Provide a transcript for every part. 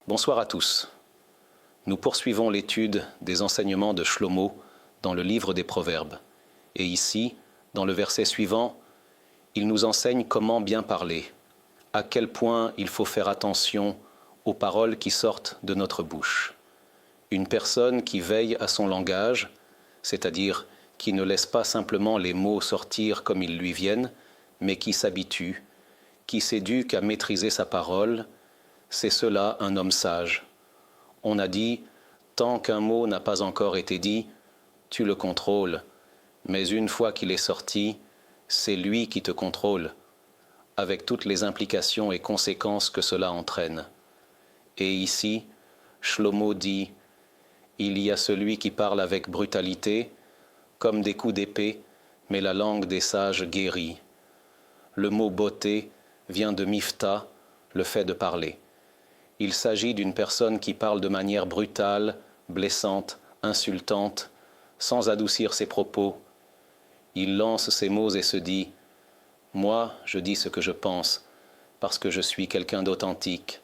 Bonsoir à tous. Nous poursuivons l'étude des enseignements de Shlomo dans le livre des Proverbes. Et ici, dans le verset suivant, il nous enseigne comment bien parler, à quel point il faut faire attention aux paroles qui sortent de notre bouche. Une personne qui veille à son langage, c'est-à-dire qui ne laisse pas simplement les mots sortir comme ils lui viennent, mais qui s'habitue, qui s'éduque à maîtriser sa parole, c'est cela un homme sage. On a dit, tant qu'un mot n'a pas encore été dit, tu le contrôles, mais une fois qu'il est sorti, c'est lui qui te contrôle, avec toutes les implications et conséquences que cela entraîne. Et ici, Shlomo dit, il y a celui qui parle avec brutalité, comme des coups d'épée, mais la langue des sages guérit. Le mot beauté vient de mifta, le fait de parler. Il s'agit d'une personne qui parle de manière brutale, blessante, insultante, sans adoucir ses propos. Il lance ses mots et se dit « Moi, je dis ce que je pense, parce que je suis quelqu'un d'authentique. »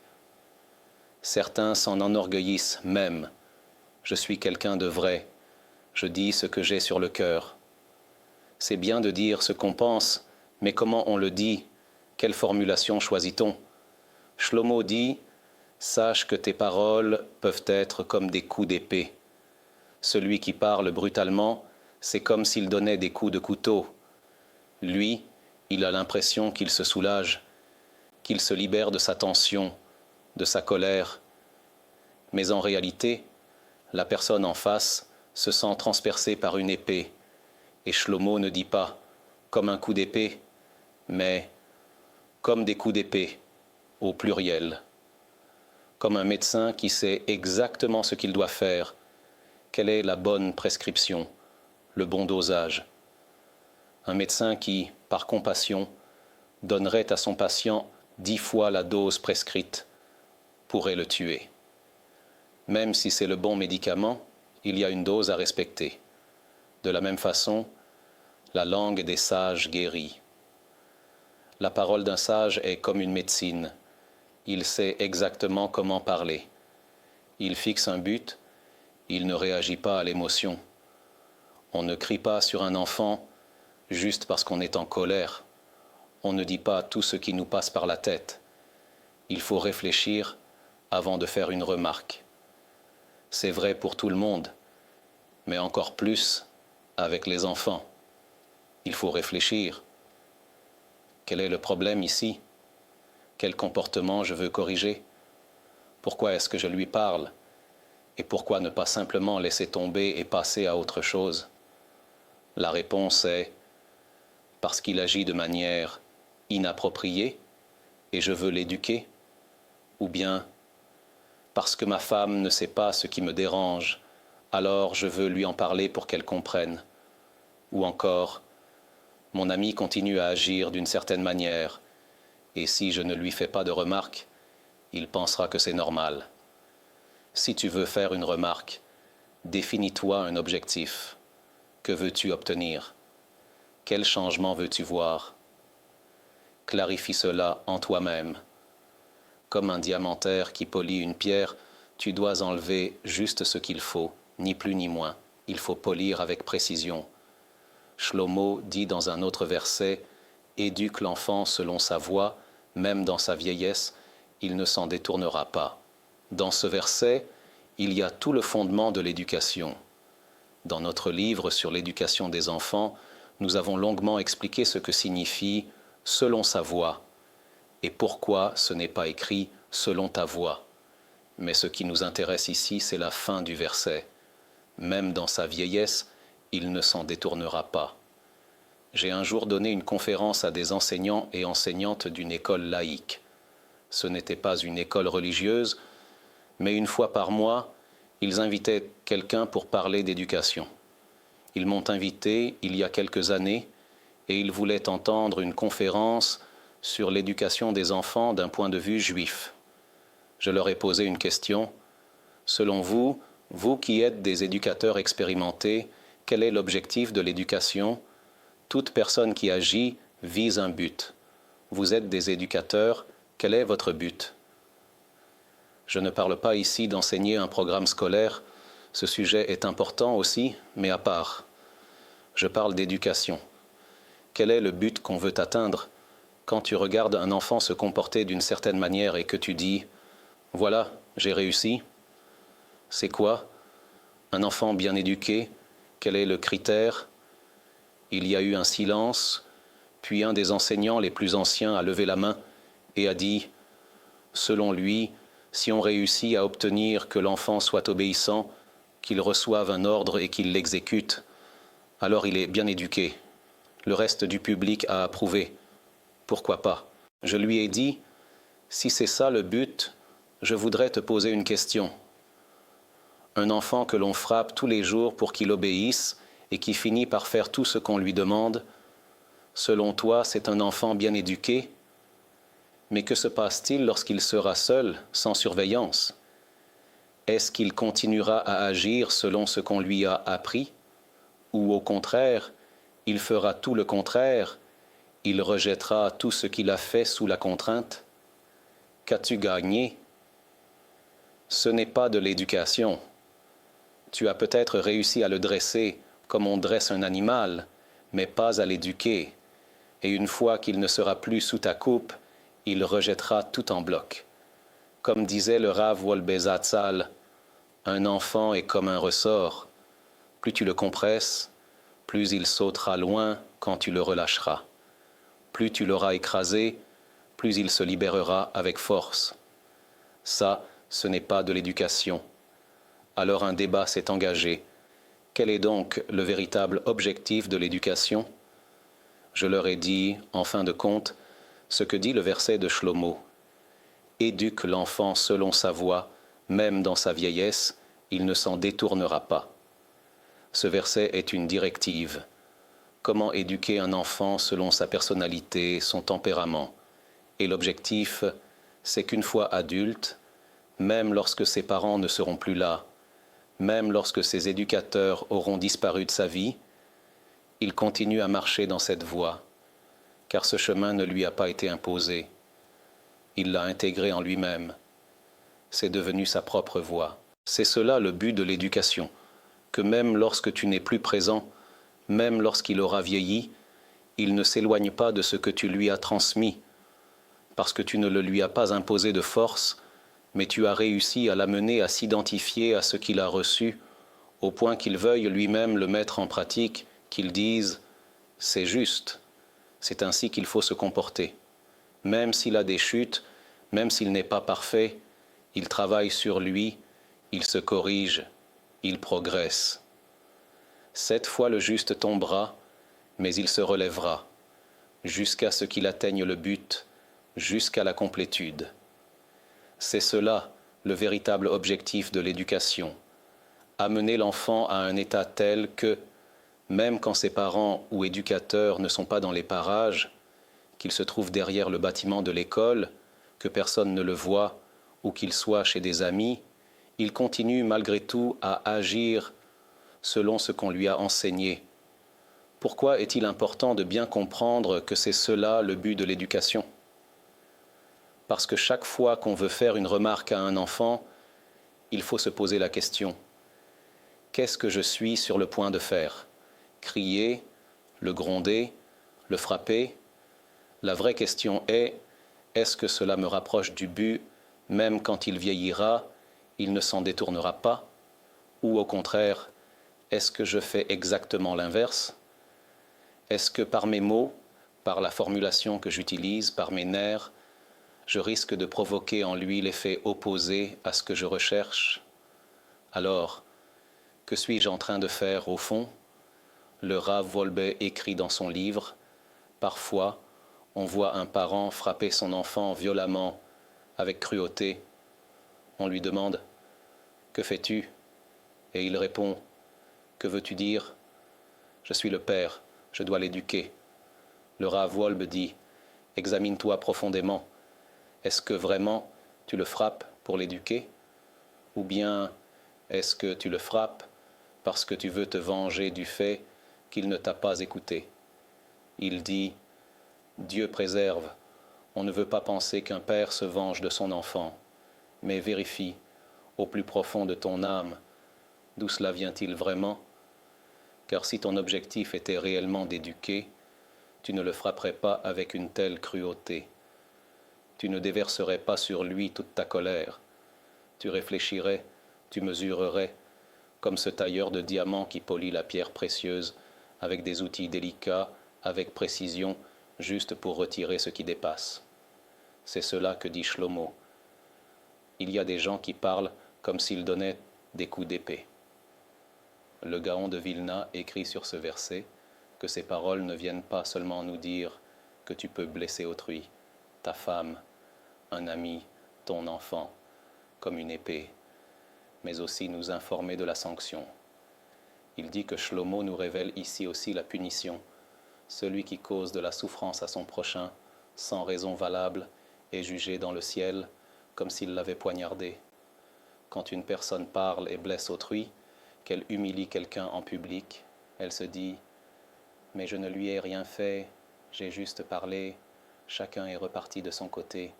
Certains s'en enorgueillissent même. « Je suis quelqu'un de vrai, je dis ce que j'ai sur le cœur. » C'est bien de dire ce qu'on pense, mais comment on le dit? Quelle formulation choisit-on? Shlomo dit « Sache que tes paroles peuvent être comme des coups d'épée. » Celui qui parle brutalement, c'est comme s'il donnait des coups de couteau. Lui, il a l'impression qu'il se soulage, qu'il se libère de sa tension, de sa colère. Mais en réalité, la personne en face se sent transpercée par une épée. Et Shlomo ne dit pas « comme un coup d'épée », mais « comme des coups d'épée », au pluriel. Comme un médecin qui sait exactement ce qu'il doit faire, quelle est la bonne prescription, le bon dosage. Un médecin qui, par compassion, donnerait à son patient 10 fois la dose prescrite, pourrait le tuer. Même si c'est le bon médicament, il y a une dose à respecter. De la même façon, la langue des sages guérit. La parole d'un sage est comme une médecine. Il sait exactement comment parler. Il fixe un but, il ne réagit pas à l'émotion. On ne crie pas sur un enfant juste parce qu'on est en colère. On ne dit pas tout ce qui nous passe par la tête. Il faut réfléchir avant de faire une remarque. C'est vrai pour tout le monde, mais encore plus avec les enfants. Il faut réfléchir. Quel est le problème ici? Quel comportement je veux corriger? Pourquoi est-ce que je lui parle? Et pourquoi ne pas simplement laisser tomber et passer à autre chose? La réponse est parce qu'il agit de manière inappropriée et je veux l'éduquer, ou bien parce que ma femme ne sait pas ce qui me dérange, alors je veux lui en parler pour qu'elle comprenne, ou encore mon ami continue à agir d'une certaine manière, et si je ne lui fais pas de remarque, il pensera que c'est normal. Si tu veux faire une remarque, définis-toi un objectif. Que veux-tu obtenir? Quel changement veux-tu voir? Clarifie cela en toi-même. Comme un diamantaire qui polit une pierre, tu dois enlever juste ce qu'il faut, ni plus ni moins. Il faut polir avec précision. Shlomo dit dans un autre verset « Éduque l'enfant selon sa voie, même dans sa vieillesse, il ne s'en détournera pas. » Dans ce verset, il y a tout le fondement de l'éducation. Dans notre livre sur l'éducation des enfants, nous avons longuement expliqué ce que signifie « selon sa voie » et pourquoi ce n'est pas écrit « selon ta voie ». Mais ce qui nous intéresse ici, c'est la fin du verset. Même dans sa vieillesse, il ne s'en détournera pas. J'ai un jour donné une conférence à des enseignants et enseignantes d'une école laïque. Ce n'était pas une école religieuse, mais une fois par mois, ils invitaient quelqu'un pour parler d'éducation. Ils m'ont invité il y a quelques années et ils voulaient entendre une conférence sur l'éducation des enfants d'un point de vue juif. Je leur ai posé une question. Selon vous, vous qui êtes des éducateurs expérimentés, quel est l'objectif de l'éducation? Toute personne qui agit vise un but. Vous êtes des éducateurs, quel est votre but? Je ne parle pas ici d'enseigner un programme scolaire, ce sujet est important aussi, mais à part. Je parle d'éducation. Quel est le but qu'on veut atteindre quand tu regardes un enfant se comporter d'une certaine manière et que tu dis « Voilà, j'ai réussi ». C'est quoi un enfant bien éduqué? Quel est le critère? Il y a eu un silence, puis un des enseignants les plus anciens a levé la main et a dit « Selon lui, si on réussit à obtenir que l'enfant soit obéissant, qu'il reçoive un ordre et qu'il l'exécute, alors il est bien éduqué. » Le reste du public a approuvé. Pourquoi pas? Je lui ai dit « Si c'est ça le but, je voudrais te poser une question. Un enfant que l'on frappe tous les jours pour qu'il obéisse et qui finit par faire tout ce qu'on lui demande, selon toi, c'est un enfant bien éduqué? Mais que se passe-t-il lorsqu'il sera seul, sans surveillance? Est-ce qu'il continuera à agir selon ce qu'on lui a appris? Ou au contraire, il fera tout le contraire, il rejettera tout ce qu'il a fait sous la contrainte? Qu'as-tu gagné? Ce n'est pas de l'éducation. Tu as peut-être réussi à le dresser comme on dresse un animal, mais pas à l'éduquer. Et une fois qu'il ne sera plus sous ta coupe, il rejettera tout en bloc. Comme disait le Rav Wolbe Zatzal, un enfant est comme un ressort. Plus tu le compresses, plus il sautera loin quand tu le relâcheras. Plus tu l'auras écrasé, plus il se libérera avec force. Ça, ce n'est pas de l'éducation. Alors un débat s'est engagé. Quel est donc le véritable objectif de l'éducation? Je leur ai dit, en fin de compte, ce que dit le verset de Shlomo. Éduque l'enfant selon sa voie, même dans sa vieillesse, il ne s'en détournera pas. Ce verset est une directive. Comment éduquer un enfant selon sa personnalité, son tempérament? Et l'objectif, c'est qu'une fois adulte, même lorsque ses parents ne seront plus là, même lorsque ses éducateurs auront disparu de sa vie, il continue à marcher dans cette voie, car ce chemin ne lui a pas été imposé. Il l'a intégré en lui-même. C'est devenu sa propre voie. C'est cela le but de l'éducation, que même lorsque tu n'es plus présent, même lorsqu'il aura vieilli, il ne s'éloigne pas de ce que tu lui as transmis, parce que tu ne le lui as pas imposé de force, mais tu as réussi à l'amener à s'identifier à ce qu'il a reçu, au point qu'il veuille lui-même le mettre en pratique, qu'il dise « c'est juste, c'est ainsi qu'il faut se comporter ». Même s'il a des chutes, même s'il n'est pas parfait, il travaille sur lui, il se corrige, il progresse. 7 fois le juste tombera, mais il se relèvera, jusqu'à ce qu'il atteigne le but, jusqu'à la complétude. C'est cela le véritable objectif de l'éducation, amener l'enfant à un état tel que, même quand ses parents ou éducateurs ne sont pas dans les parages, qu'il se trouve derrière le bâtiment de l'école, que personne ne le voit, ou qu'il soit chez des amis, il continue malgré tout à agir selon ce qu'on lui a enseigné. Pourquoi est-il important de bien comprendre que c'est cela le but de l'éducation? Parce que chaque fois qu'on veut faire une remarque à un enfant, il faut se poser la question: qu'est-ce que je suis sur le point de faire? Crier, le gronder, le frapper? La vraie question est: est-ce que cela me rapproche du but, même quand il vieillira, il ne s'en détournera pas? Ou au contraire, est-ce que je fais exactement l'inverse? Est-ce que par mes mots, par la formulation que j'utilise, par mes nerfs, je risque de provoquer en lui l'effet opposé à ce que je recherche? Alors, que suis-je en train de faire au fond? Le Rav Wolbe écrit dans son livre: parfois, on voit un parent frapper son enfant violemment, avec cruauté. On lui demande: que fais-tu? Et il répond: que veux-tu dire? Je suis le père, je dois l'éduquer. Le Rav Wolbe dit: examine-toi profondément. Est-ce que vraiment tu le frappes pour l'éduquer? Ou bien est-ce que tu le frappes parce que tu veux te venger du fait qu'il ne t'a pas écouté? Il dit: Dieu préserve, on ne veut pas penser qu'un père se venge de son enfant. mais vérifie au plus profond de ton âme d'où cela vient-il vraiment, car si ton objectif était réellement d'éduquer, tu ne le frapperais pas avec une telle cruauté. Tu ne déverserais pas sur lui toute ta colère. Tu réfléchirais, tu mesurerais, comme ce tailleur de diamants qui polit la pierre précieuse avec des outils délicats, avec précision, juste pour retirer ce qui dépasse. C'est cela que dit Shlomo. Il y a des gens qui parlent comme s'ils donnaient des coups d'épée. Le Gaon de Vilna écrit sur ce verset que ces paroles ne viennent pas seulement nous dire que tu peux blesser autrui, ta femme, un ami, ton enfant, comme une épée, mais aussi nous informer de la sanction. Il dit que Shlomo nous révèle ici aussi la punition. Celui qui cause de la souffrance à son prochain, sans raison valable, est jugé dans le ciel comme s'il l'avait poignardé. Quand une personne parle et blesse autrui, qu'elle humilie quelqu'un en public, elle se dit « Mais je ne lui ai rien fait, j'ai juste parlé, chacun est reparti de son côté. »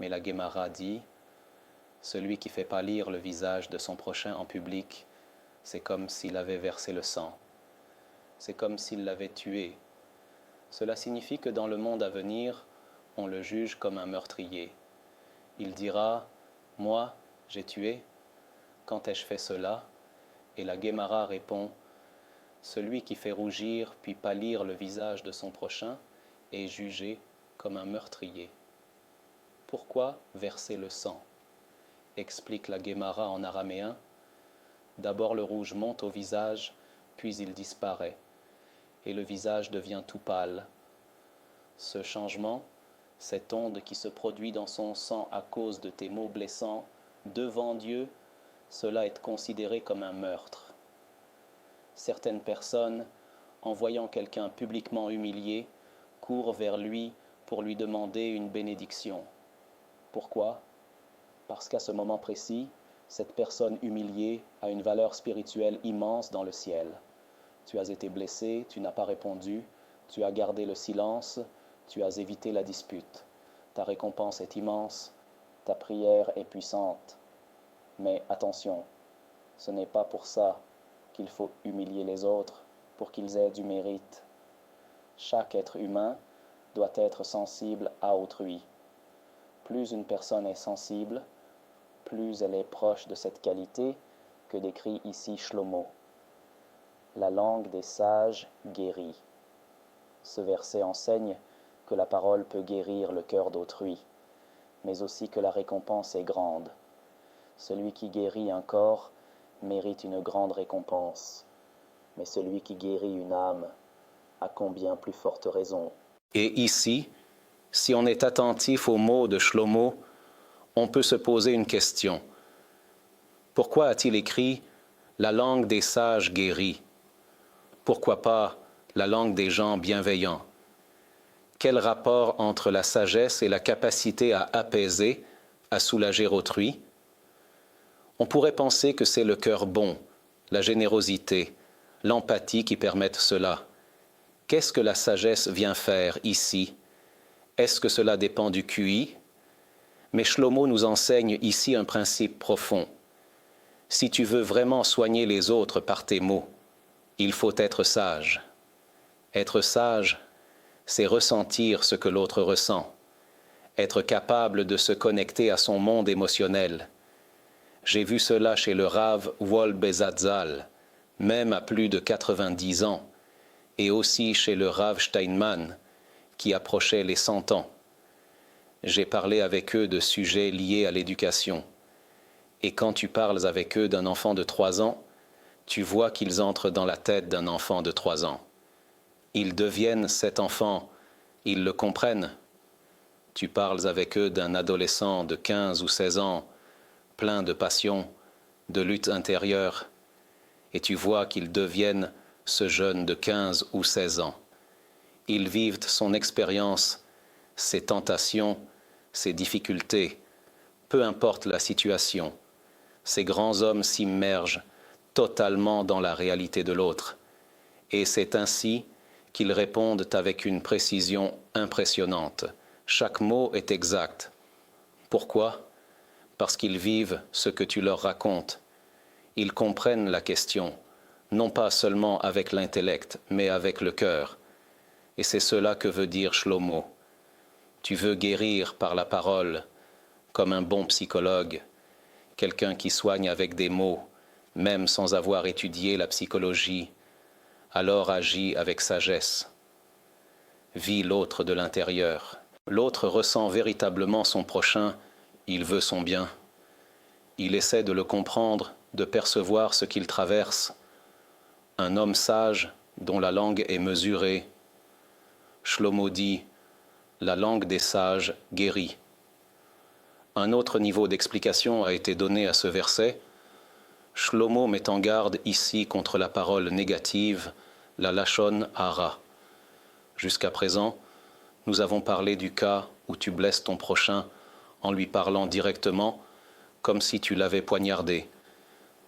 Mais la Guémara dit « Celui qui fait pâlir le visage de son prochain en public, c'est comme s'il avait versé le sang. C'est comme s'il l'avait tué. Cela signifie que dans le monde à venir, on le juge comme un meurtrier. Il dira « Moi, j'ai tué. Quand ai-je fait cela ?» Et la Guémara répond « Celui qui fait rougir puis pâlir le visage de son prochain est jugé comme un meurtrier. » Pourquoi verser le sang? Explique la Guémara en araméen. D'abord le rouge monte au visage, puis il disparaît, et le visage devient tout pâle. Ce changement, cette onde qui se produit dans son sang à cause de tes mots blessants, devant Dieu, cela est considéré comme un meurtre. Certaines personnes, en voyant quelqu'un publiquement humilié, courent vers lui pour lui demander une bénédiction. Pourquoi? Parce qu'à ce moment précis, cette personne humiliée a une valeur spirituelle immense dans le ciel. Tu as été blessé, tu n'as pas répondu, tu as gardé le silence, tu as évité la dispute. Ta récompense est immense, ta prière est puissante. Mais attention, ce n'est pas pour ça qu'il faut humilier les autres, pour qu'ils aient du mérite. Chaque être humain doit être sensible à autrui. Plus une personne est sensible, plus elle est proche de cette qualité que décrit ici Shlomo. La langue des sages guérit. Ce verset enseigne que la parole peut guérir le cœur d'autrui, mais aussi que la récompense est grande. Celui qui guérit un corps mérite une grande récompense, mais celui qui guérit une âme a combien plus forte raison. Et ici, si on est attentif aux mots de Shlomo, on peut se poser une question. Pourquoi a-t-il écrit « la langue des sages guérit » ? Pourquoi pas la langue des gens bienveillants? Quel rapport entre la sagesse et la capacité à apaiser, à soulager autrui? On pourrait penser que c'est le cœur bon, la générosité, l'empathie qui permettent cela. Qu'est-ce que la sagesse vient faire ici? Est-ce que cela dépend du QI? Mais Shlomo nous enseigne ici un principe profond. Si tu veux vraiment soigner les autres par tes mots, il faut être sage. Être sage, c'est ressentir ce que l'autre ressent, être capable de se connecter à son monde émotionnel. J'ai vu cela chez le Rav Wolbe Zatzal, même à plus de 90 ans, et aussi chez le Rav Steinman, qui approchait les 100 ans. J'ai parlé avec eux de sujets liés à l'éducation. Et quand tu parles avec eux d'un enfant de 3 ans, tu vois qu'ils entrent dans la tête d'un enfant de 3 ans. Ils deviennent cet enfant, ils le comprennent. Tu parles avec eux d'un adolescent de 15 ou 16 ans, plein de passion, de lutte intérieure, et tu vois qu'ils deviennent ce jeune de 15 ou 16 ans. Ils vivent son expérience, ses tentations, ses difficultés, peu importe la situation. Ces grands hommes s'immergent totalement dans la réalité de l'autre, et c'est ainsi qu'ils répondent avec une précision impressionnante. Chaque mot est exact. Pourquoi ? parce qu'ils vivent ce que tu leur racontes. Ils comprennent la question, non pas seulement avec l'intellect, mais avec le cœur. Et c'est cela que veut dire Shlomo. Tu veux guérir par la parole, comme un bon psychologue, quelqu'un qui soigne avec des mots, même sans avoir étudié la psychologie, alors agis avec sagesse. Vis l'autre de l'intérieur. L'autre ressent véritablement son prochain, il veut son bien. Il essaie de le comprendre, de percevoir ce qu'il traverse. Un homme sage, dont la langue est mesurée. Shlomo dit, la langue des sages guérit. Un autre niveau d'explication a été donné à ce verset. Shlomo met en garde ici contre la parole négative, la lachon hara. Jusqu'à présent, nous avons parlé du cas où tu blesses ton prochain en lui parlant directement, comme si tu l'avais poignardé.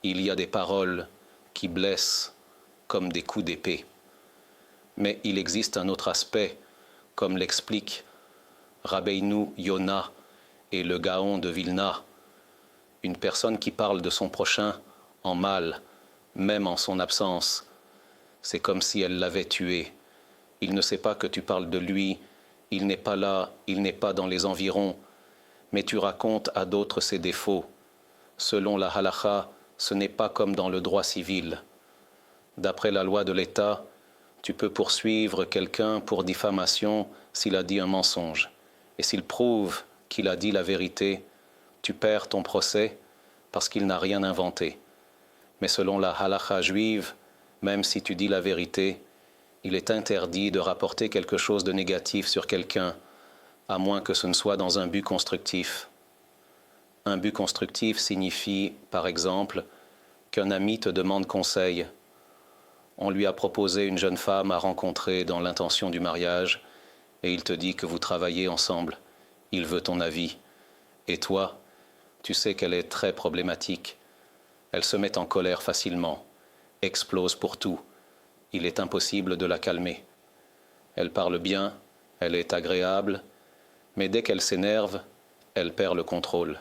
Il y a des paroles qui blessent comme des coups d'épée. Mais il existe un autre aspect, comme l'explique Rabbeinu Yona et le Gaon de Vilna, une personne qui parle de son prochain en mal, même en son absence. C'est comme si elle l'avait tué. Il ne sait pas que tu parles de lui, il n'est pas là, il n'est pas dans les environs, mais tu racontes à d'autres ses défauts. Selon la halakha, ce n'est pas comme dans le droit civil. D'après la loi de l'État, tu peux poursuivre quelqu'un pour diffamation s'il a dit un mensonge. Et s'il prouve qu'il a dit la vérité, tu perds ton procès parce qu'il n'a rien inventé. Mais selon la halakha juive, même si tu dis la vérité, il est interdit de rapporter quelque chose de négatif sur quelqu'un, à moins que ce ne soit dans un but constructif. Un but constructif signifie, par exemple, qu'un ami te demande conseil. On lui a proposé une jeune femme à rencontrer dans l'intention du mariage, et il te dit que vous travaillez ensemble. Il veut ton avis. Et toi, tu sais qu'elle est très problématique. Elle se met en colère facilement, explose pour tout. Il est impossible de la calmer. Elle parle bien, elle est agréable, mais dès qu'elle s'énerve, elle perd le contrôle.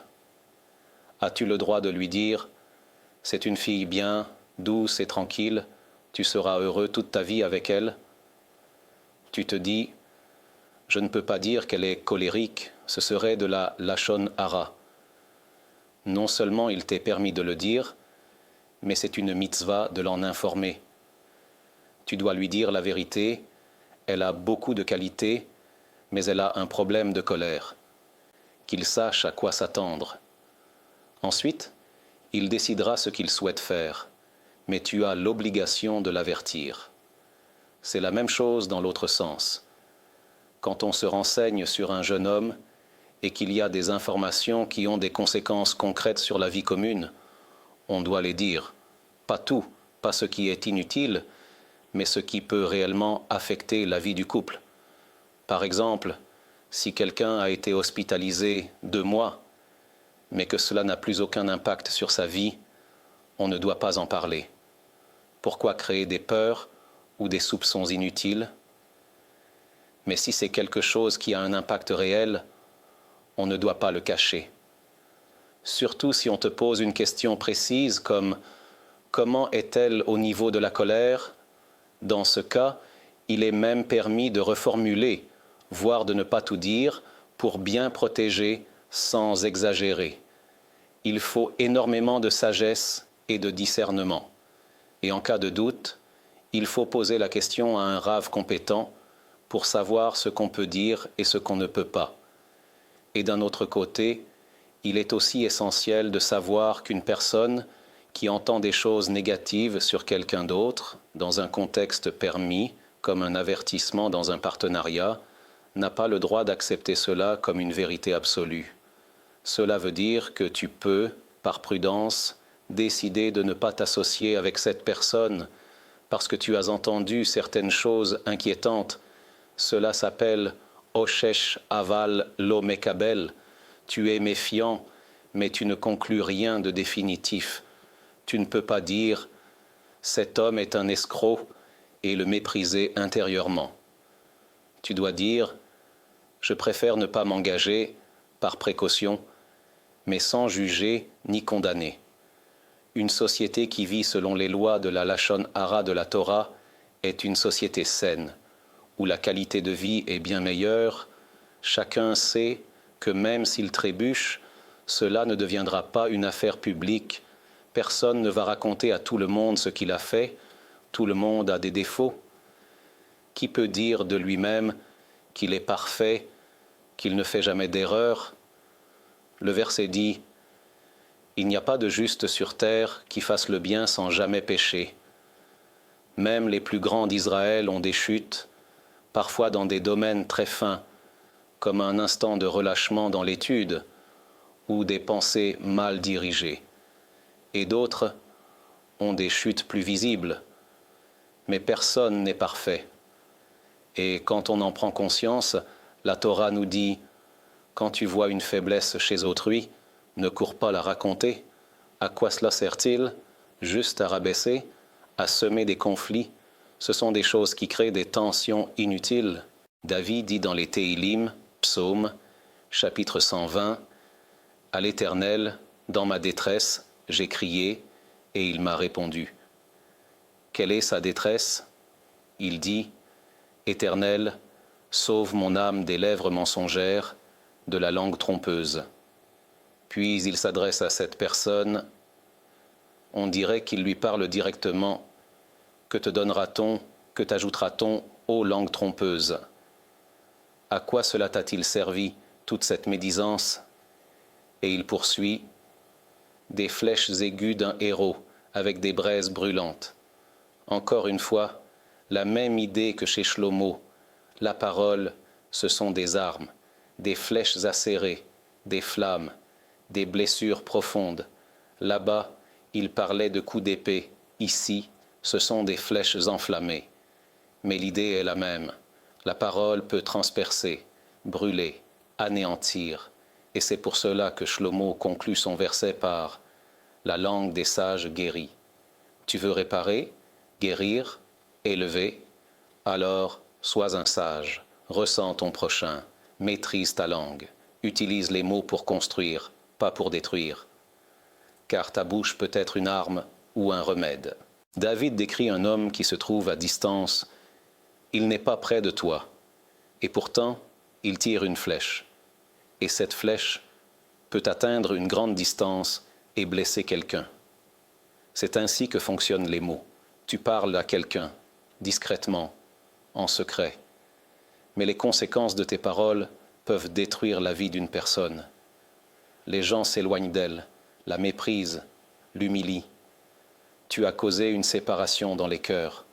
As-tu le droit de lui dire « C'est une fille bien, douce et tranquille, tu seras heureux toute ta vie avec elle ?» Tu te dis « Je ne peux pas dire qu'elle est colérique, ce serait de la lachon hara. » Non seulement il t'est permis de le dire, mais c'est une mitzvah de l'en informer. Tu dois lui dire la vérité, elle a beaucoup de qualités, mais elle a un problème de colère. Qu'il sache à quoi s'attendre. Ensuite, il décidera ce qu'il souhaite faire, mais tu as l'obligation de l'avertir. C'est la même chose dans l'autre sens. Quand on se renseigne sur un jeune homme et qu'il y a des informations qui ont des conséquences concrètes sur la vie commune, on doit les dire. Pas tout, pas ce qui est inutile, mais ce qui peut réellement affecter la vie du couple. Par exemple, si quelqu'un a été hospitalisé 2 mois, mais que cela n'a plus aucun impact sur sa vie, on ne doit pas en parler. Pourquoi créer des peurs ou des soupçons inutiles? Mais si c'est quelque chose qui a un impact réel, on ne doit pas le cacher. Surtout si on te pose une question précise comme « Comment est-elle au niveau de la colère ?» Dans ce cas, il est même permis de reformuler, voire de ne pas tout dire, pour bien protéger sans exagérer. Il faut énormément de sagesse et de discernement. Et en cas de doute, il faut poser la question à un rave compétent pour savoir ce qu'on peut dire et ce qu'on ne peut pas. Et d'un autre côté, il est aussi essentiel de savoir qu'une personne qui entend des choses négatives sur quelqu'un d'autre, dans un contexte permis, comme un avertissement dans un partenariat, n'a pas le droit d'accepter cela comme une vérité absolue. Cela veut dire que tu peux, par prudence, décider de ne pas t'associer avec cette personne parce que tu as entendu certaines choses inquiétantes. Cela s'appelle « Oshesh aval lo mekabel ». Tu es méfiant, mais tu ne conclus rien de définitif. Tu ne peux pas dire « cet homme est un escroc » et le mépriser intérieurement. Tu dois dire « je préfère ne pas m'engager par précaution », mais sans juger ni condamner. Une société qui vit selon les lois de la Lachon Hara de la Torah est une société saine, où la qualité de vie est bien meilleure. Chacun sait que même s'il trébuche, cela ne deviendra pas une affaire publique. Personne ne va raconter à tout le monde ce qu'il a fait. Tout le monde a des défauts. Qui peut dire de lui-même qu'il est parfait, qu'il ne fait jamais d'erreur? Le verset dit « Il n'y a pas de juste sur terre qui fasse le bien sans jamais pécher. » Même les plus grands d'Israël ont des chutes, parfois dans des domaines très fins, comme un instant de relâchement dans l'étude ou des pensées mal dirigées. Et d'autres ont des chutes plus visibles. Mais personne n'est parfait. Et quand on en prend conscience, la Torah nous dit « Quand tu vois une faiblesse chez autrui, ne cours pas la raconter. À quoi cela sert-il? Juste à rabaisser, à semer des conflits. Ce sont des choses qui créent des tensions inutiles. » David dit dans les Téhilim, Psaume, chapitre 120, « À l'Éternel, dans ma détresse, j'ai crié, et il m'a répondu. » Quelle est sa détresse? Il dit, « Éternel, sauve mon âme des lèvres mensongères, de la langue trompeuse. » Puis il s'adresse à cette personne. On dirait qu'il lui parle directement. « Que te donnera-t-on, que t'ajoutera-t-on, ô langue trompeuse? À quoi cela t'a-t-il servi, toute cette médisance ?» Et il poursuit, « Des flèches aiguës d'un héros, avec des braises brûlantes. » Encore une fois, la même idée que chez Shlomo. La parole, ce sont des armes, des flèches acérées, des flammes, des blessures profondes. Là-bas, il parlait de coups d'épée. Ici, ce sont des flèches enflammées. Mais l'idée est la même. La parole peut transpercer, brûler, anéantir. Et c'est pour cela que Shlomo conclut son verset par « La langue des sages guérit ». Tu veux réparer, guérir, élever? Alors, sois un sage, ressens ton prochain, maîtrise ta langue, utilise les mots pour construire, pas pour détruire. Car ta bouche peut être une arme ou un remède. David décrit un homme qui se trouve à distance. Il n'est pas près de toi, et pourtant, il tire une flèche. Et cette flèche peut atteindre une grande distance et blesser quelqu'un. C'est ainsi que fonctionnent les mots. Tu parles à quelqu'un, discrètement, en secret. Mais les conséquences de tes paroles peuvent détruire la vie d'une personne. Les gens s'éloignent d'elle, la méprisent, l'humilient. Tu as causé une séparation dans les cœurs.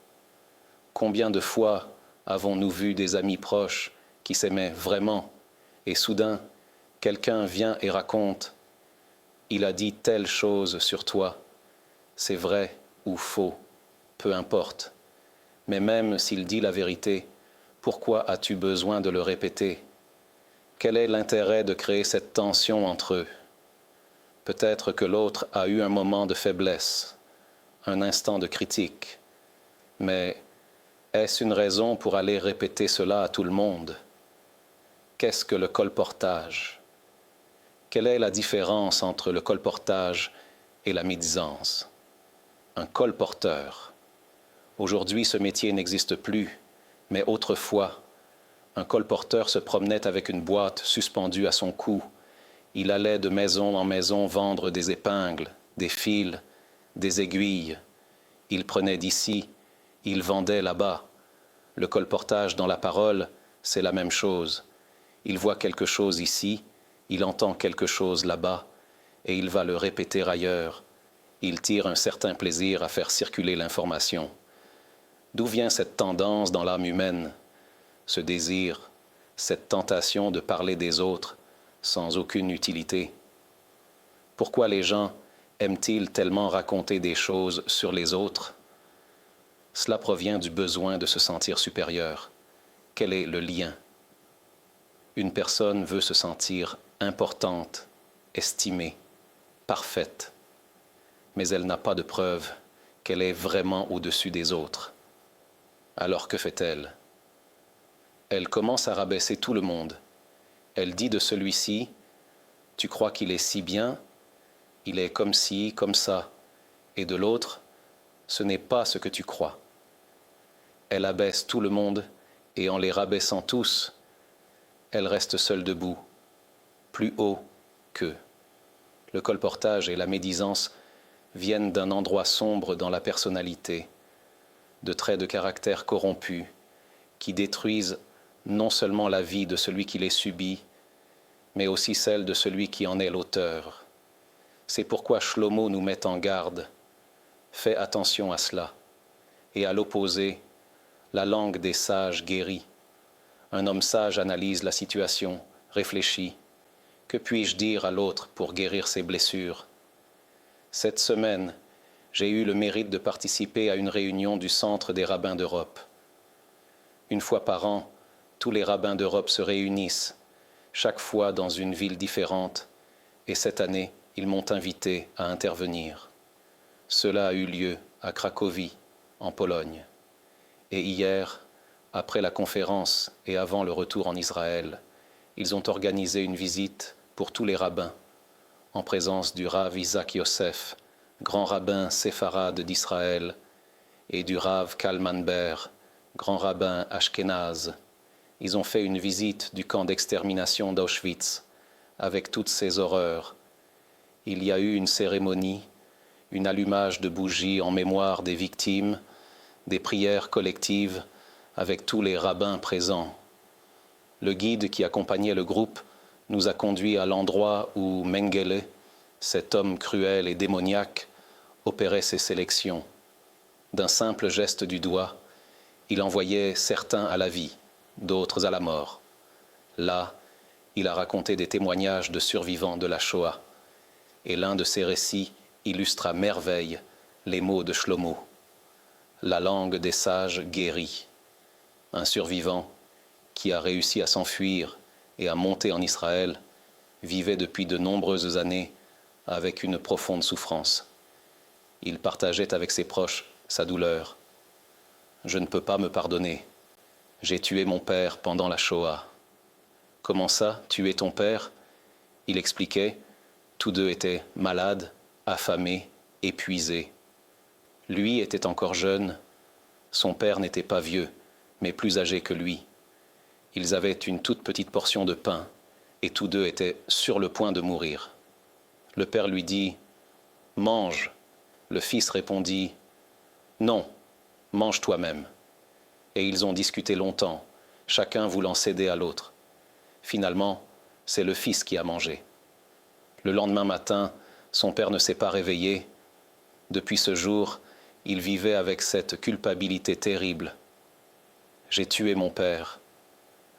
Combien de fois avons-nous vu des amis proches qui s'aimaient vraiment, et soudain, quelqu'un vient et raconte « Il a dit telle chose sur toi ». C'est vrai ou faux, peu importe. Mais même s'il dit la vérité, pourquoi as-tu besoin de le répéter? Quel est l'intérêt de créer cette tension entre eux? Peut-être que l'autre a eu un moment de faiblesse, un instant de critique. Mais est-ce une raison pour aller répéter cela à tout le monde? Qu'est-ce que le colportage? Quelle est la différence entre le colportage et la médisance? Un colporteur. Aujourd'hui, ce métier n'existe plus, mais autrefois, un colporteur se promenait avec une boîte suspendue à son cou. Il allait de maison en maison vendre des épingles, des fils, des aiguilles. Il prenait d'ici, il vendait là-bas. Le colportage dans la parole, c'est la même chose. Il voit quelque chose ici, il entend quelque chose là-bas, et il va le répéter ailleurs. Il tire un certain plaisir à faire circuler l'information. D'où vient cette tendance dans l'âme humaine, ce désir, cette tentation de parler des autres sans aucune utilité? Pourquoi les gens aiment-ils tellement raconter des choses sur les autres? Cela provient du besoin de se sentir supérieur. Quel est le lien? Une personne veut se sentir importante, estimée, parfaite, mais elle n'a pas de preuve qu'elle est vraiment au-dessus des autres. Alors que fait-elle? Elle commence à rabaisser tout le monde. Elle dit de celui-ci tu crois qu'il est si bien, il est comme ci, comme ça, et de l'autre, ce n'est pas ce que tu crois. Elle abaisse tout le monde, et en les rabaissant tous, elle reste seule debout, plus haut qu'eux. Le colportage et la médisance viennent d'un endroit sombre dans la personnalité, de traits de caractère corrompus, qui détruisent non seulement la vie de celui qui les subit, mais aussi celle de celui qui en est l'auteur. C'est pourquoi Shlomo nous met en garde. Fais attention à cela. Et à l'opposé, la langue des sages guérit. Un homme sage analyse la situation, réfléchit. Que puis-je dire à l'autre pour guérir ses blessures? Cette semaine, j'ai eu le mérite de participer à une réunion du Centre des rabbins d'Europe. Une fois par an, tous les rabbins d'Europe se réunissent, chaque fois dans une ville différente, et cette année, ils m'ont invité à intervenir. Cela a eu lieu à Cracovie, en Pologne. Et hier, après la conférence et avant le retour en Israël, ils ont organisé une visite pour tous les rabbins, en présence du Rav Isaac Yosef, grand rabbin séfarade d'Israël, et du Rav Kalman Ber, grand rabbin ashkénaze. Ils ont fait une visite du camp d'extermination d'Auschwitz, avec toutes ses horreurs. Il y a eu une cérémonie, une allumage de bougies en mémoire des victimes, des prières collectives avec tous les rabbins présents. Le guide qui accompagnait le groupe nous a conduits à l'endroit où Mengele, cet homme cruel et démoniaque, opérait ses sélections. D'un simple geste du doigt, il envoyait certains à la vie, d'autres à la mort. Là, il a raconté des témoignages de survivants de la Shoah, et l'un de ses récits illustre à merveille les mots de Shlomo. La langue des sages guérit. Un survivant qui a réussi à s'enfuir et à monter en Israël vivait depuis de nombreuses années avec une profonde souffrance. Il partageait avec ses proches sa douleur. Je ne peux pas me pardonner. J'ai tué mon père pendant la Shoah. Comment ça, tuer ton père? Il expliquait, tous deux étaient malades, affamés, épuisés. Lui était encore jeune, son père n'était pas vieux, mais plus âgé que lui. Ils avaient une toute petite portion de pain, et tous deux étaient sur le point de mourir. Le père lui dit « Mange ». Le fils répondit « Non, mange toi-même ». Et ils ont discuté longtemps, chacun voulant céder à l'autre. Finalement, c'est le fils qui a mangé. Le lendemain matin, son père ne s'est pas réveillé. Depuis ce jour, il vivait avec cette culpabilité terrible. J'ai tué mon père.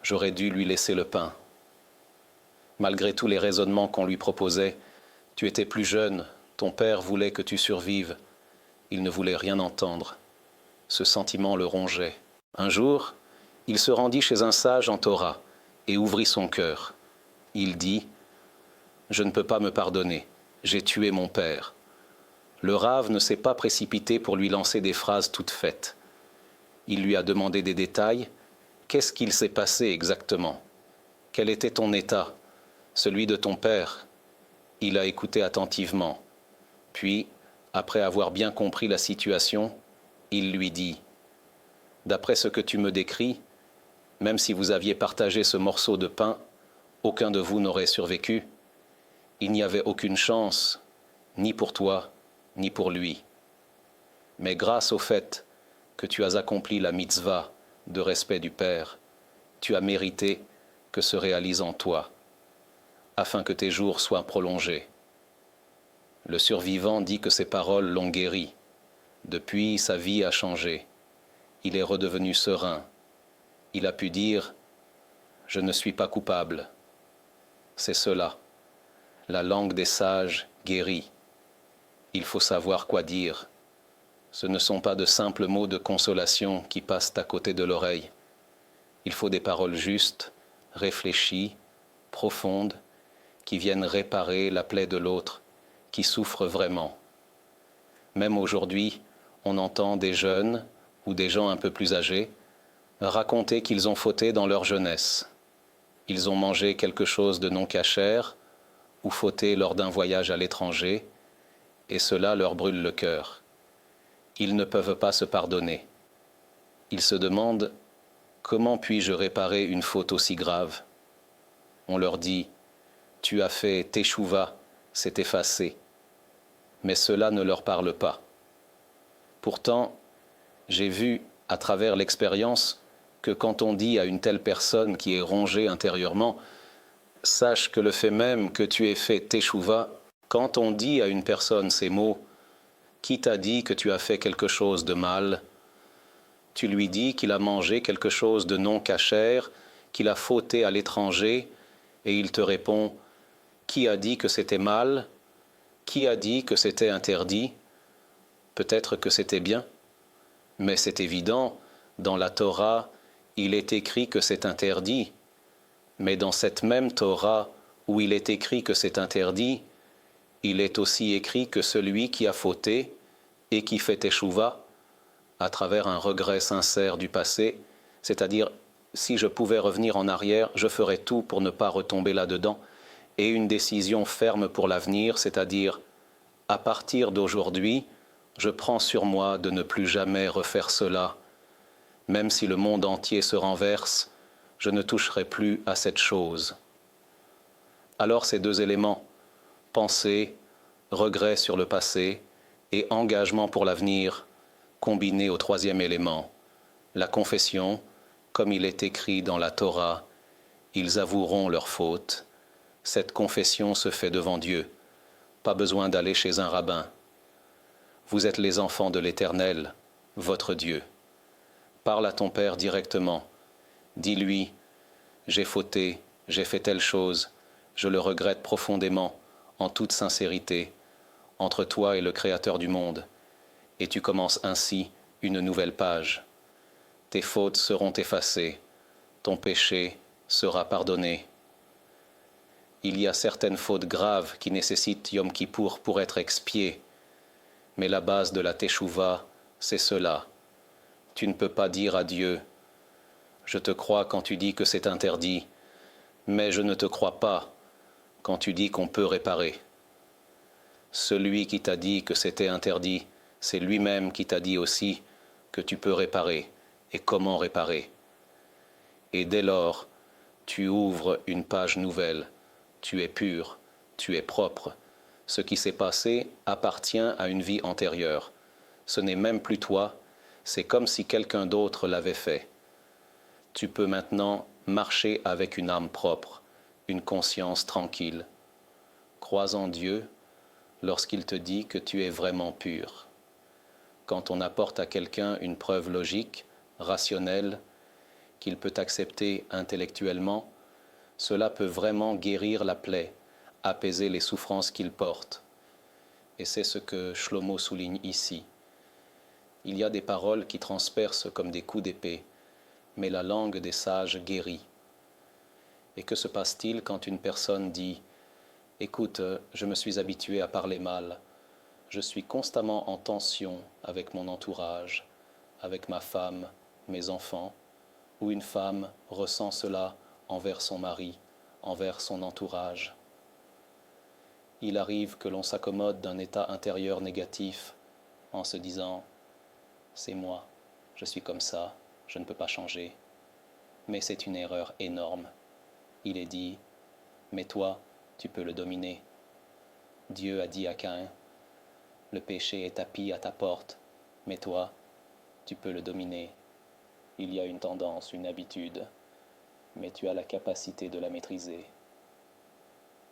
J'aurais dû lui laisser le pain. Malgré tous les raisonnements qu'on lui proposait, tu étais plus jeune, ton père voulait que tu survives. Il ne voulait rien entendre. Ce sentiment le rongeait. Un jour, il se rendit chez un sage en Torah et ouvrit son cœur. Il dit « Je ne peux pas me pardonner, j'ai tué mon père ». Le Rav ne s'est pas précipité pour lui lancer des phrases toutes faites. Il lui a demandé des détails. Qu'est-ce qu'il s'est passé exactement? Quel était ton état? Celui de ton père? Il a écouté attentivement. Puis, après avoir bien compris la situation, il lui dit « D'après ce que tu me décris, même si vous aviez partagé ce morceau de pain, aucun de vous n'aurait survécu. Il n'y avait aucune chance, ni pour toi, ni pour lui. Mais grâce au fait que tu as accompli la mitzvah de respect du Père, tu as mérité que se réalise en toi, afin que tes jours soient prolongés. » Le survivant dit que ces paroles l'ont guéri. Depuis, sa vie a changé. Il est redevenu serein. Il a pu dire « Je ne suis pas coupable ». C'est cela. La langue des sages guérit. Il faut savoir quoi dire. Ce ne sont pas de simples mots de consolation qui passent à côté de l'oreille. Il faut des paroles justes, réfléchies, profondes, qui viennent réparer la plaie de l'autre, qui souffre vraiment. Même aujourd'hui, on entend des jeunes ou des gens un peu plus âgés raconter qu'ils ont fauté dans leur jeunesse. Ils ont mangé quelque chose de non cachère ou fauté lors d'un voyage à l'étranger, et cela leur brûle le cœur. Ils ne peuvent pas se pardonner. Ils se demandent « Comment puis-je réparer une faute aussi grave ?» On leur dit « Tu as fait teshuva, c'est effacé ». Mais cela ne leur parle pas. Pourtant, j'ai vu à travers l'expérience que quand on dit à une telle personne qui est rongée intérieurement « Sache que le fait même que tu aies fait teshuva », quand on dit à une personne ces mots « Qui t'a dit que tu as fait quelque chose de mal ?» Tu lui dis qu'il a mangé quelque chose de non cachère, qu'il a fauté à l'étranger, et il te répond « Qui a dit que c'était mal ? Qui a dit que c'était interdit ? Peut-être que c'était bien. Mais c'est évident, dans la Torah, il est écrit que c'est interdit. Mais dans cette même Torah où il est écrit que c'est interdit, il est aussi écrit que celui qui a fauté et qui fait teshuva, à travers un regret sincère du passé, c'est-à-dire si je pouvais revenir en arrière, je ferais tout pour ne pas retomber là-dedans, et une décision ferme pour l'avenir, c'est-à-dire à partir d'aujourd'hui, je prends sur moi de ne plus jamais refaire cela. Même si le monde entier se renverse, je ne toucherai plus à cette chose. Alors ces deux éléments, pensée, regret sur le passé et engagement pour l'avenir, combinés au troisième élément, la confession, comme il est écrit dans la Torah, ils avoueront leurs fautes. Cette confession se fait devant Dieu. Pas besoin d'aller chez un rabbin. Vous êtes les enfants de l'Éternel, votre Dieu. Parle à ton Père directement. Dis-lui, j'ai fauté, j'ai fait telle chose, je le regrette profondément, en toute sincérité, entre toi et le Créateur du monde. Et tu commences ainsi une nouvelle page. Tes fautes seront effacées, ton péché sera pardonné. Il y a certaines fautes graves qui nécessitent Yom Kippour pour être expiées, mais la base de la Teshuvah, c'est cela. Tu ne peux pas dire à Dieu « Je te crois quand tu dis que c'est interdit, mais je ne te crois pas quand tu dis qu'on peut réparer. » Celui qui t'a dit que c'était interdit, c'est lui-même qui t'a dit aussi que tu peux réparer et comment réparer. Et dès lors, tu ouvres une page nouvelle. Tu es pur, tu es propre. Ce qui s'est passé appartient à une vie antérieure. Ce n'est même plus toi, c'est comme si quelqu'un d'autre l'avait fait. Tu peux maintenant marcher avec une âme propre, une conscience tranquille. Crois en Dieu lorsqu'il te dit que tu es vraiment pur. Quand on apporte à quelqu'un une preuve logique, rationnelle, qu'il peut accepter intellectuellement, cela peut vraiment guérir la plaie, apaiser les souffrances qu'il porte. Et c'est ce que Shlomo souligne ici. Il y a des paroles qui transpercent comme des coups d'épée, mais la langue des sages guérit. Et que se passe-t-il quand une personne dit « Écoute, je me suis habitué à parler mal, je suis constamment en tension avec mon entourage, avec ma femme, mes enfants », ou une femme ressent cela envers son mari, envers son entourage. Il arrive que l'on s'accommode d'un état intérieur négatif en se disant « c'est moi, je suis comme ça, je ne peux pas changer ». Mais c'est une erreur énorme. Il est dit « mais toi, tu peux le dominer ». Dieu a dit à Caïn « le péché est tapis à ta porte, mais toi, tu peux le dominer ». Il y a une tendance, une habitude, mais tu as la capacité de la maîtriser.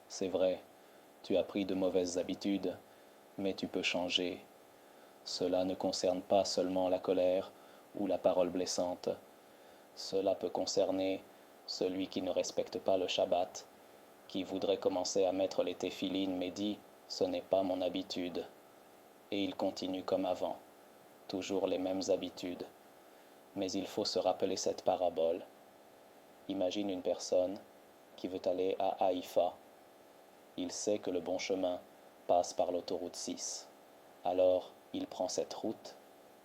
C'est vrai, tu as pris de mauvaises habitudes, mais tu peux changer. Cela ne concerne pas seulement la colère ou la parole blessante. Cela peut concerner celui qui ne respecte pas le Shabbat, qui voudrait commencer à mettre les téphilines mais dit « ce n'est pas mon habitude ». Et il continue comme avant, toujours les mêmes habitudes. Mais il faut se rappeler cette parabole. Imagine une personne qui veut aller à Haïfa. Il sait que le bon chemin passe par l'autoroute 6. Alors, il prend cette route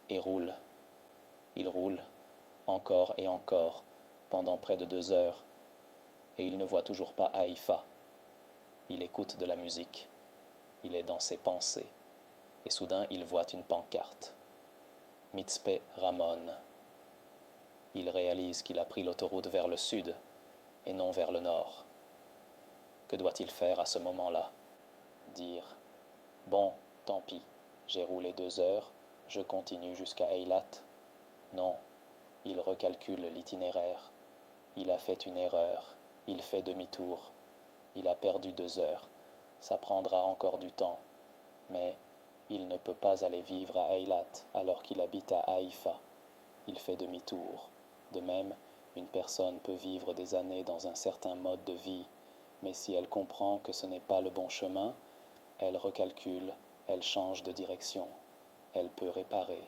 et roule. Il roule encore et encore pendant près de 2 heures et il ne voit toujours pas Haïfa. Il écoute de la musique. Il est dans ses pensées. Et soudain, il voit une pancarte. Mitzpe Ramon. Il réalise qu'il a pris l'autoroute vers le sud et non vers le nord. Que doit-il faire à ce moment-là? Dire « Bon, tant pis, j'ai roulé 2 heures, je continue jusqu'à Eilat ». Non, il recalcule l'itinéraire. Il a fait une erreur, il fait demi-tour. Il a perdu 2 heures. Ça prendra encore du temps. Mais il ne peut pas aller vivre à Eilat alors qu'il habite à Haïfa. Il fait demi-tour. De même, une personne peut vivre des années dans un certain mode de vie, mais si elle comprend que ce n'est pas le bon chemin, elle recalcule, elle change de direction, elle peut réparer.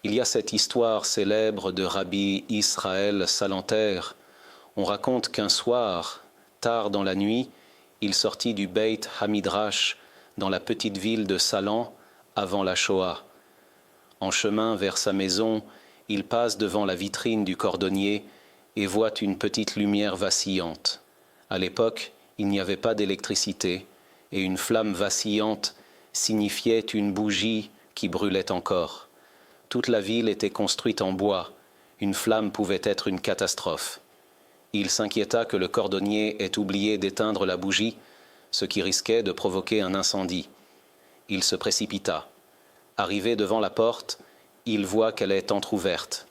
Il y a cette histoire célèbre de Rabbi Israël Salanter. On raconte qu'un soir, tard dans la nuit, il sortit du Beit Hamidrash dans la petite ville de Salan avant la Shoah. En chemin vers sa maison, il passe devant la vitrine du cordonnier et voit une petite lumière vacillante. À l'époque, il n'y avait pas d'électricité et une flamme vacillante signifiait une bougie qui brûlait encore. Toute la ville était construite en bois. Une flamme pouvait être une catastrophe. Il s'inquiéta que le cordonnier ait oublié d'éteindre la bougie, ce qui risquait de provoquer un incendie. Il se précipita. Arrivé devant la porte, il voit qu'elle est entr'ouverte.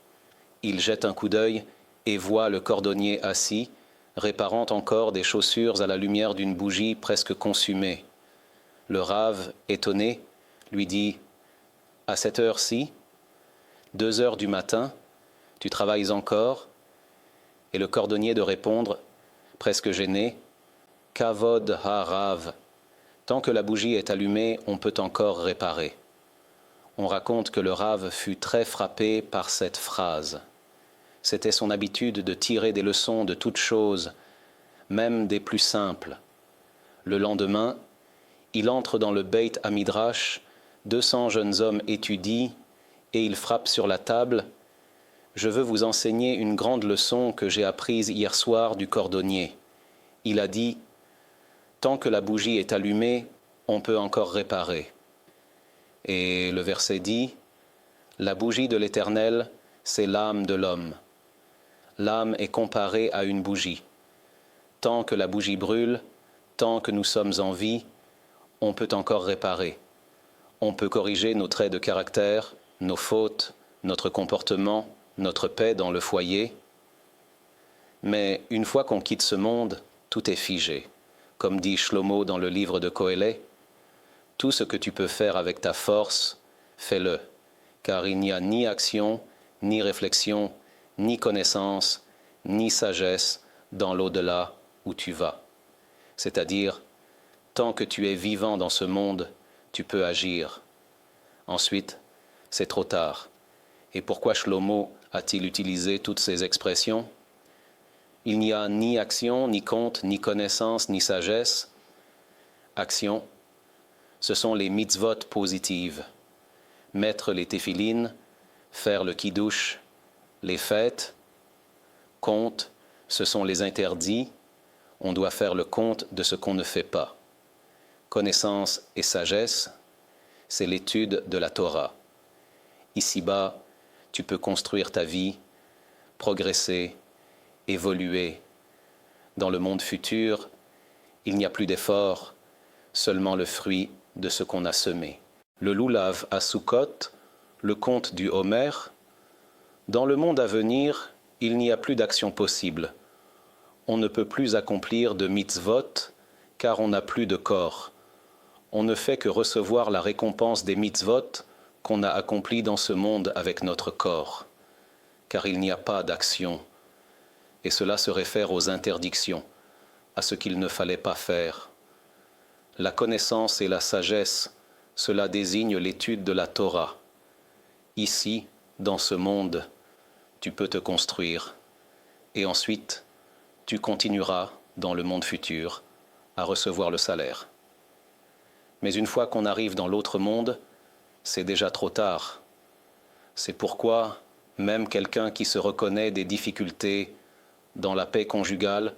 Il jette un coup d'œil et voit le cordonnier assis, réparant encore des chaussures à la lumière d'une bougie presque consumée. Le rave, étonné, lui dit « À cette heure-ci, 2 heures du matin, tu travailles encore ?» Et le cordonnier de répondre, presque gêné, « Kavod ha-rav, tant que la bougie est allumée, on peut encore réparer. » On raconte que le rave fut très frappé par cette phrase. C'était son habitude de tirer des leçons de toutes choses, même des plus simples. Le lendemain, il entre dans le Beit Hamidrash, 200 jeunes hommes étudient, et il frappe sur la table « Je veux vous enseigner une grande leçon que j'ai apprise hier soir du cordonnier. Il a dit « Tant que la bougie est allumée, on peut encore réparer. » Et le verset dit « La bougie de l'Éternel, c'est l'âme de l'homme. L'âme est comparée à une bougie. Tant que la bougie brûle, tant que nous sommes en vie, on peut encore réparer. On peut corriger nos traits de caractère, nos fautes, notre comportement, notre paix dans le foyer. Mais une fois qu'on quitte ce monde, tout est figé. Comme dit Shlomo dans le livre de Kohélet, tout ce que tu peux faire avec ta force, fais-le, car il n'y a ni action, ni réflexion, ni connaissance, ni sagesse dans l'au-delà où tu vas. C'est-à-dire, tant que tu es vivant dans ce monde, tu peux agir. Ensuite, c'est trop tard. Et pourquoi Shlomo a-t-il utilisé toutes ces expressions? Il n'y a ni action, ni compte, ni connaissance, ni sagesse. Action, ce sont les mitzvot positives. Mettre les téphilines, faire le kiddush, les fêtes. Compte, ce sont les interdits. On doit faire le compte de ce qu'on ne fait pas. Connaissance et sagesse, c'est l'étude de la Torah. Ici-bas, tu peux construire ta vie, progresser, évoluer. Dans le monde futur, il n'y a plus d'effort, seulement le fruit de ce qu'on a semé. Le Lulav à Sukkot, le conte du Homer. Dans le monde à venir, il n'y a plus d'action possible. On ne peut plus accomplir de mitzvot, car on n'a plus de corps. On ne fait que recevoir la récompense des mitzvot qu'on a accomplies dans ce monde avec notre corps, car il n'y a pas d'action. Et cela se réfère aux interdictions, à ce qu'il ne fallait pas faire. La connaissance et la sagesse, cela désigne l'étude de la Torah. Ici, dans ce monde, tu peux te construire, et ensuite, tu continueras, dans le monde futur, à recevoir le salaire. Mais une fois qu'on arrive dans l'autre monde, c'est déjà trop tard. C'est pourquoi, même quelqu'un qui se reconnaît des difficultés dans la paix conjugale,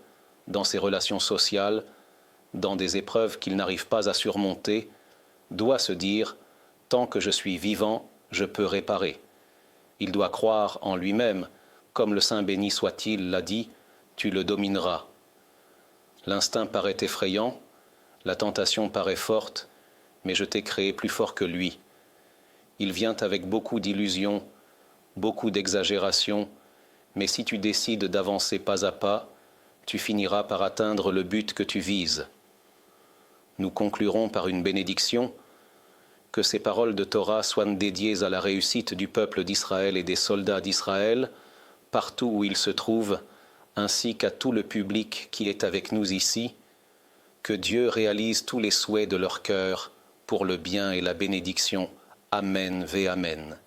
dans ses relations sociales, dans des épreuves qu'il n'arrive pas à surmonter, doit se dire « Tant que je suis vivant, je peux réparer ». Il doit croire en lui-même, comme le Saint béni soit-il l'a dit, « Tu le domineras ». L'instinct paraît effrayant, la tentation paraît forte, mais je t'ai créé plus fort que lui. Il vient avec beaucoup d'illusions, beaucoup d'exagérations, mais si tu décides d'avancer pas à pas, tu finiras par atteindre le but que tu vises. Nous conclurons par une bénédiction, que ces paroles de Torah soient dédiées à la réussite du peuple d'Israël et des soldats d'Israël, partout où ils se trouvent, ainsi qu'à tout le public qui est avec nous ici, que Dieu réalise tous les souhaits de leur cœur pour le bien et la bénédiction. Amen ve Amen.